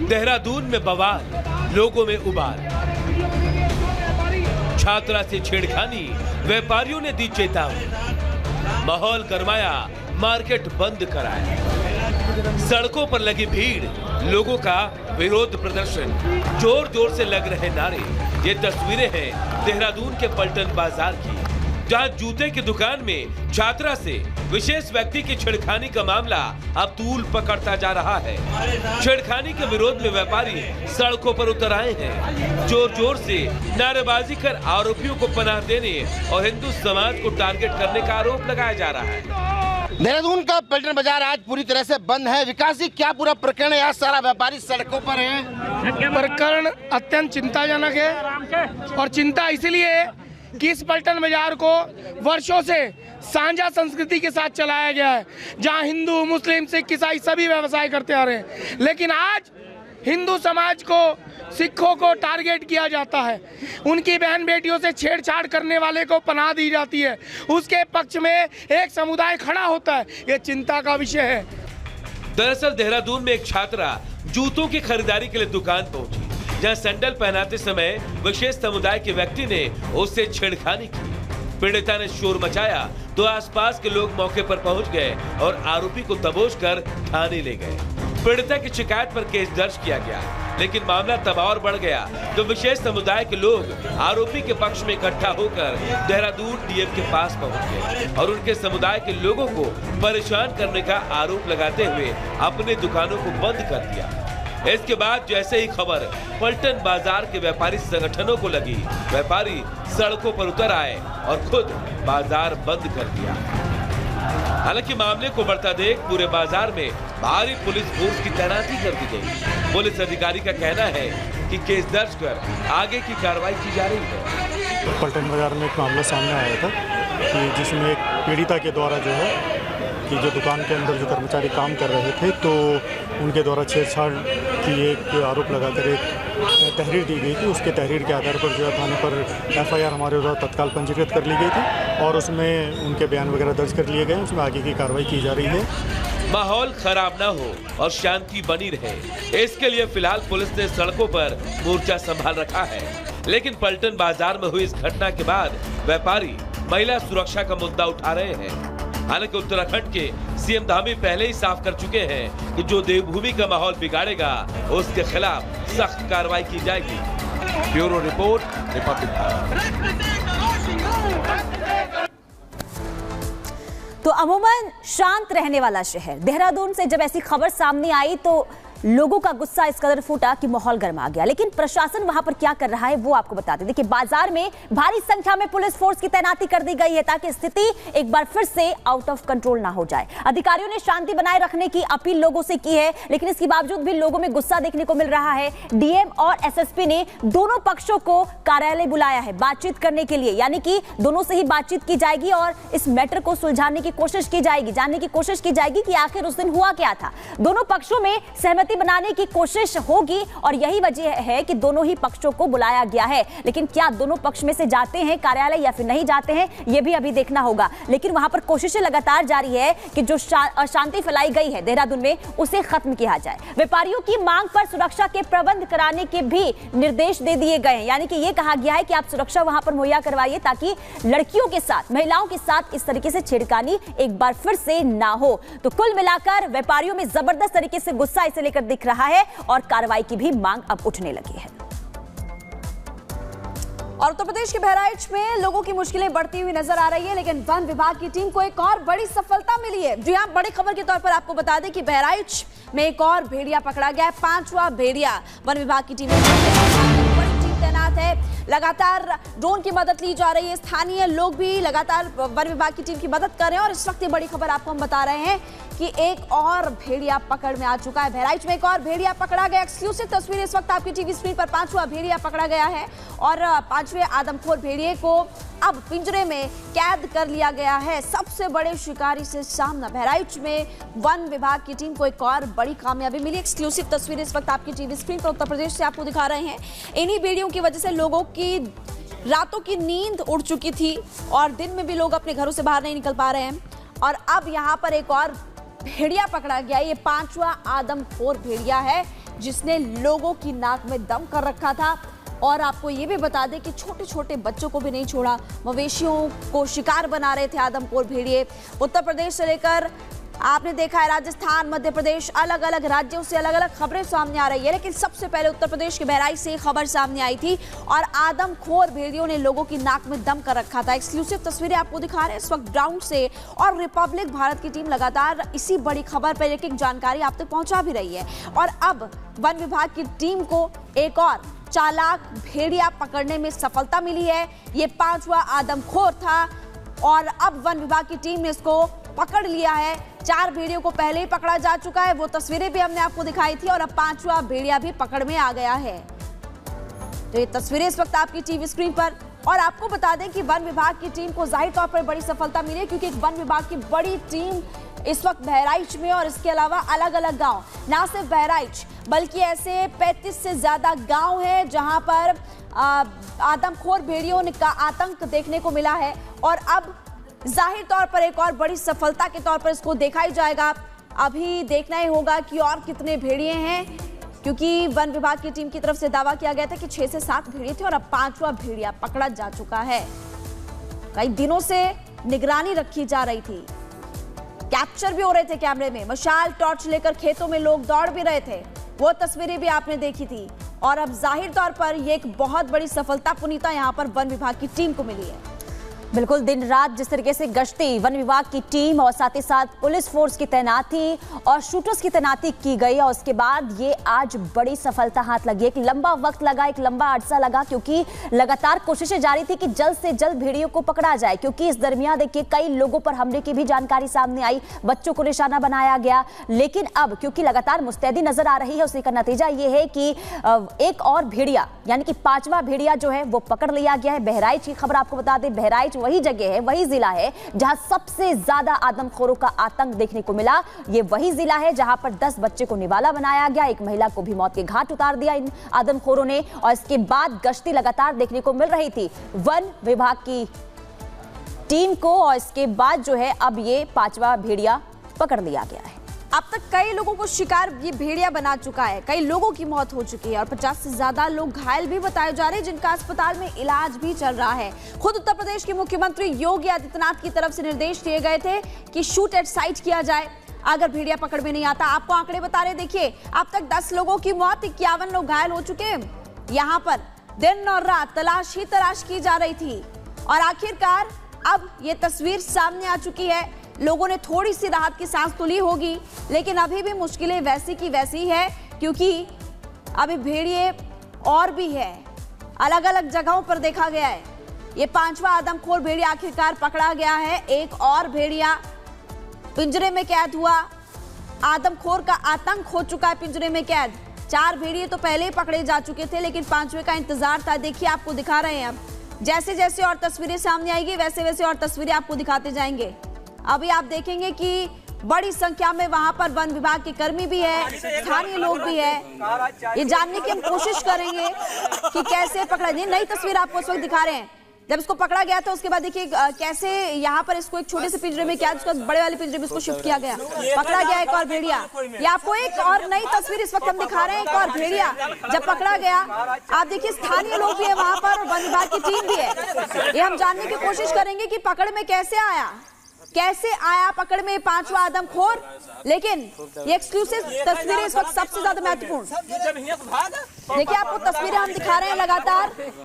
देहरादून में बवाल, लोगों में उबाल। छात्रा से छेड़खानी, व्यापारियों ने दी चेतावनी। माहौल गरमाया, मार्केट बंद कराया। सड़कों पर लगी भीड़, लोगों का विरोध प्रदर्शन, जोर जोर से लग रहे नारे। ये तस्वीरें हैं देहरादून के पलटन बाजार की, जहां जूते की दुकान में छात्रा से विशेष व्यक्ति की छेड़खानी का मामला अब तूल पकड़ता जा रहा है। छेड़खानी के विरोध में व्यापारी सड़कों पर उतर आए हैं। जोर जोर से नारेबाजी कर आरोपियों को पनाह देने और हिंदू समाज को टारगेट करने का आरोप लगाया जा रहा है। देहरादून का पलटन बाजार आज पूरी तरह से बंद है। विकास जी, क्या पूरा प्रकरण है? आज सारा व्यापारी सड़कों पर है। प्रकरण अत्यंत चिंताजनक है और चिंता इसलिए है कि इस पलटन बाजार को वर्षों से साझा संस्कृति के साथ चलाया गया है, जहां हिंदू, मुस्लिम, सिख, ईसाई सभी व्यवसाय करते आ रहे हैं। लेकिन आज हिंदू समाज को, सिखों को टारगेट किया जाता है। उनकी बहन बेटियों से छेड़छाड़ करने वाले को पनाह दी जाती है। उसके पक्ष में एक समुदाय खड़ा होता है। ये चिंता का विषय है। दरअसल देहरादून में एक छात्रा जूतों की खरीदारी के लिए दुकान पहुंची, जहां सैंडल पहनाते समय विशेष समुदाय के व्यक्ति ने उससे छेड़खानी की। पीड़िता ने शोर मचाया तो आसपास के लोग मौके पर पहुंच गए और आरोपी को दबोच कर थाने ले गए। पीड़िता की शिकायत पर केस दर्ज किया गया, लेकिन मामला तब और बढ़ गया तो विशेष समुदाय के लोग आरोपी के पक्ष में इकट्ठा होकर देहरादून डीएम के पास पहुंच गए और उनके समुदाय के लोगों को परेशान करने का आरोप लगाते हुए अपने दुकानों को बंद कर दिया। इसके बाद जैसे ही खबर पलटन बाजार के व्यापारी संगठनों को लगी, व्यापारी सड़कों पर उतर आए और खुद बाजार बंद कर दिया। हालांकि मामले को बढ़ता देख पूरे बाजार में भारी पुलिस फोर्स की तैनाती कर दी गई। पुलिस अधिकारी का कहना है कि केस दर्ज कर आगे की कार्रवाई की जा रही है। पलटन बाजार में एक मामला सामने आया था कि जिसमें एक पीड़िता के द्वारा जो है कि जो दुकान के अंदर जो कर्मचारी काम कर रहे थे तो उनके द्वारा छेड़छाड़ की एक आरोप लगाकर एक तहरीर दी गई थी। उसके तहरीर के आधार पर जो है थाने पर एफआईआर हमारे द्वारा तत्काल पंजीकृत कर ली गई थी और उसमें उनके बयान वगैरह दर्ज कर लिए गए। उसमें आगे की कार्रवाई की जा रही है। माहौल खराब न हो और शांति बनी रहे, इसके लिए फिलहाल पुलिस ने सड़कों पर मोर्चा संभाल रखा है। लेकिन पलटन बाजार में हुई इस घटना के बाद व्यापारी महिला सुरक्षा का मुद्दा उठा रहे हैं। हालांकि उत्तराखंड के सीएम धामी पहले ही साफ कर चुके हैं कि जो देवभूमि का माहौल बिगाड़ेगा उसके खिलाफ सख्त कार्रवाई की जाएगी। Bureau report, Republic Bharat. तो अमूमन शांत रहने वाला शहर देहरादून से जब ऐसी खबर सामने आई तो लोगों का गुस्सा इस कदर फूटा कि माहौल गर्मा गया। लेकिन प्रशासन वहां पर क्या कर रहा है वो आपको बताते हैं। देखिए, बाजार में भारी संख्या में पुलिस फोर्स की तैनाती कर दी गई है ताकि स्थिति एक बार फिर से आउट ऑफ कंट्रोल ना हो जाए। अधिकारियों ने शांति बनाए रखने की अपील लोगों से की है, लेकिन इसके बावजूद भी लोगों में गुस्सा देखने को मिल रहा है। डीएम और एसएसपी ने दोनों पक्षों को कार्यालय बुलाया है बातचीत करने के लिए, यानी कि दोनों से ही बातचीत की जाएगी और इस मैटर को सुलझाने की कोशिश की जाएगी, जानने की कोशिश की जाएगी कि आखिर उस दिन हुआ क्या था। दोनों पक्षों में सहमति बनाने की कोशिश होगी और यही वजह है कि दोनों ही पक्षों को बुलाया गया है। लेकिन क्या दोनों पक्ष में से जाते हैं कार्यालय या फिर नहीं जाते हैं, यह भी अभी देखना होगा। लेकिन वहां पर कोशिशें लगातार जारी है कि जो अशांति फैलाई गई है देहरादून में उसे खत्म किया जाए। व्यापारियों की मांग पर सुरक्षा के प्रबंध कराने के भी निर्देश दे दिए गए हैं, यानी कि यह कहा गया है कि आप सुरक्षा वहां पर मुहैया करवाइए ताकि लड़कियों के साथ, महिलाओं के साथ इस तरीके से छेड़खानी एक बार फिर से ना हो। तो कुल मिलाकर व्यापारियों में जबरदस्त तरीके से गुस्सा इसे लेकर दिख रहा है और कार्रवाई की भी मांग अब उठने लगी है। और उत्तर प्रदेश के बहराइच में लोगों की मुश्किलें बढ़ती हुई नजर आ रही है, लेकिन वन विभाग की टीम को एक और बड़ी सफलता मिली है। जी हां, बड़ी खबर के तौर पर आपको बता दें कि बहराइच में एक और भेड़िया पकड़ा गया है, 5वां भेड़िया। वन विभाग की टीम तैनात है, लगातार ड्रोन की मदद ली जा रही है। स्थानीय लोग भी लगातार वन विभाग की टीम की मदद कर रहे हैं और इस वक्त ये बड़ी खबर आपको हम बता रहे हैं कि एक और भेड़िया पकड़ में आ चुका है। बहराइच में एक और भेड़िया पकड़ा गया। एक्सक्लूसिव तस्वीर इस वक्त आपकी टीवी स्क्रीन पर। 5वां भेड़िया पकड़ा गया है और 5वें आदमखोर भेड़िए को अब पिंजरे में कैद कर लिया गया है। सबसे बड़े शिकारी से सामना। बहराइच में वन विभाग की टीम को एक और बड़ी कामयाबी मिली। एक्सक्लूसिव तस्वीर इस वक्त आपकी टीवी स्क्रीन पर उत्तर प्रदेश से आपको दिखा रहे हैं। इन्हीं भेड़ियों की वजह से लोगों की रातों की नींद उड़ चुकी थी और दिन में भी लोग अपने घरों से बाहर नहीं निकल पा रहे हैं। और अब यहाँ पर एक और भेड़िया पकड़ा गया। ये 5वां आदमखोर भेड़िया है जिसने लोगों की नाक में दम कर रखा था। और आपको ये भी बता दें कि छोटे छोटे बच्चों को भी नहीं छोड़ा, मवेशियों को शिकार बना रहे थे आदमखोर भेड़िए। उत्तर प्रदेश से लेकर आपने देखा है राजस्थान, मध्य प्रदेश, अलग अलग राज्यों से अलग अलग खबरें सामने आ रही है, लेकिन सबसे पहले उत्तर प्रदेश के बहराइच से खबर सामने आई थी और आदमखोर भेड़ियों ने लोगों की नाक में दम कर रखा था। एक्सक्लूसिव तस्वीरें आपको दिखा रहे हैं इस वक्त ग्राउंड से, और रिपब्लिक भारत की टीम लगातार इसी बड़ी खबर पर एक एक जानकारी आप तक पहुंचा भी रही है। और अब वन विभाग की टीम को एक और चालाक भेड़िया पकड़ने में सफलता मिली है। ये 5वां आदमखोर था और अब वन विभाग की टीम ने इसको पकड़ लिया है। 4 भेड़ियों को पहले ही पकड़ा जा चुका है, वो तस्वीरें भी हमने आपको दिखाई थी, और अब 5वां भेड़िया भी पकड़ में आ गया है। तो ये तस्वीरें इस वक्त आपकी टीवी स्क्रीन पर। और आपको बता दें कि वन विभाग की टीम को जाहिर तौर पर बड़ी सफलता मिली है, क्योंकि वन विभाग की बड़ी टीम इस वक्त बहराइच में और इसके अलावा अलग अलग गांव, ना सिर्फ बहराइच बल्कि ऐसे 35 से ज्यादा गांव हैं जहां पर आदमखोर भेड़ियों का आतंक देखने को मिला है। और अब जाहिर तौर पर एक और बड़ी सफलता के तौर पर इसको देखा ही जाएगा। अभी देखना ही होगा कि और कितने भेड़िए हैं, क्योंकि वन विभाग की टीम की तरफ से दावा किया गया था कि 6 से 7 भेड़िए थे और अब 5वां भेड़िया पकड़ा जा चुका है। कई दिनों से निगरानी रखी जा रही थी, कैप्चर भी हो रहे थे कैमरे में, मशाल टॉर्च लेकर खेतों में लोग दौड़ भी रहे थे, वो तस्वीरें भी आपने देखी थी। और अब जाहिर तौर पर ये एक बहुत बड़ी सफलता पुनीता यहां पर वन विभाग की टीम को मिली है। बिल्कुल, दिन रात जिस तरीके से गश्ती वन विभाग की टीम और साथ ही साथ पुलिस फोर्स की तैनाती और शूटर्स की तैनाती की गई, और उसके बाद ये आज बड़ी सफलता हाथ लगी। एक लंबा वक्त लगा, एक लंबा अरसा लगा, क्योंकि लगातार कोशिशें जारी थी कि जल्द से जल्द भेड़ियों को पकड़ा जाए, क्योंकि इस दरमियान देखिए कई लोगों पर हमले की भी जानकारी सामने आई, बच्चों को निशाना बनाया गया। लेकिन अब क्योंकि लगातार मुस्तैदी नजर आ रही है, उसी का नतीजा ये है कि एक और भेड़िया यानी कि 5वां भेड़िया जो है वो पकड़ लिया गया है। बहराइच की खबर आपको बता दें, बहराइच वही जगह है, वही जिला है जहां सबसे ज्यादा आदमखोरों का आतंक देखने को मिला। ये वही जिला है जहां पर 10 बच्चे को निवाला बनाया गया, एक महिला को भी मौत के घाट उतार दिया इन आदमखोरों ने। और इसके बाद गश्ती लगातार देखने को मिल रही थी वन विभाग की टीम को, और इसके बाद जो है अब ये 5वां भेड़िया पकड़ लिया गया है। अब तक कई लोगों को शिकार ये भेड़िया बना चुका है, कई लोगों की मौत हो चुकी है और 50 से ज्यादा लोग घायल भी बताए जा रहे हैं, जिनका अस्पताल में इलाज भी चल रहा है। खुद उत्तर प्रदेश के मुख्यमंत्री योगी आदित्यनाथ की तरफ से निर्देश दिए गए थे कि शूट एट साइट किया जाए अगर भेड़िया पकड़ में नहीं आता। आपको आंकड़े बता रहे, देखिए अब तक 10 लोगों की मौत, 51 लोग घायल हो चुके हैं। यहाँ पर दिन और रात तलाश ही तलाश की जा रही थी और आखिरकार अब ये तस्वीर सामने आ चुकी है। लोगों ने थोड़ी सी राहत की सांस तो ली होगी, लेकिन अभी भी मुश्किलें वैसी की वैसी है, क्योंकि अभी भेड़िए और भी है, अलग अलग जगहों पर देखा गया है। ये 5वां आदमखोर भेड़िया आखिरकार पकड़ा गया है। एक और भेड़िया पिंजरे में कैद हुआ, आदमखोर का आतंक हो चुका है पिंजरे में कैद। 4 भेड़िए तो पहले ही पकड़े जा चुके थे, लेकिन 5वें का इंतजार था। देखिए आपको दिखा रहे हैं, अब जैसे जैसे और तस्वीरें सामने आएगी वैसे वैसे और तस्वीरें आपको दिखाते जाएंगे। अभी आप देखेंगे कि बड़ी संख्या में वहां पर वन विभाग के कर्मी भी है, स्थानीय लोग भी है। ये जानने की हम कोशिश करेंगे कि कैसे पकड़ा। ये नई तस्वीर आपको इस वक्त दिखा रहे हैं, जब इसको पकड़ा गया था उसके बाद देखिए कैसे यहाँ पर इसको एक छोटे से पिंजरे में क्या बड़े वाले पिंजरे में इसको शिफ्ट किया गया, पकड़ा गया एक और भेड़िया। ये आपको एक और नई तस्वीर इस वक्त हम दिखा रहे हैं, एक और भेड़िया जब पकड़ा गया। आप देखिए स्थानीय लोग भी है वहां पर और वन विभाग की टीम भी है। ये हम जानने की कोशिश करेंगे कि पकड़ में कैसे आया पकड़ में 5वां आदमखोर। लेकिन ये एक्सक्लूसिव तस्वीरें इस वक्त सबसे ज्यादा महत्वपूर्ण। देखिए आपको तस्वीरें हम दिखा रहे हैं लगातार।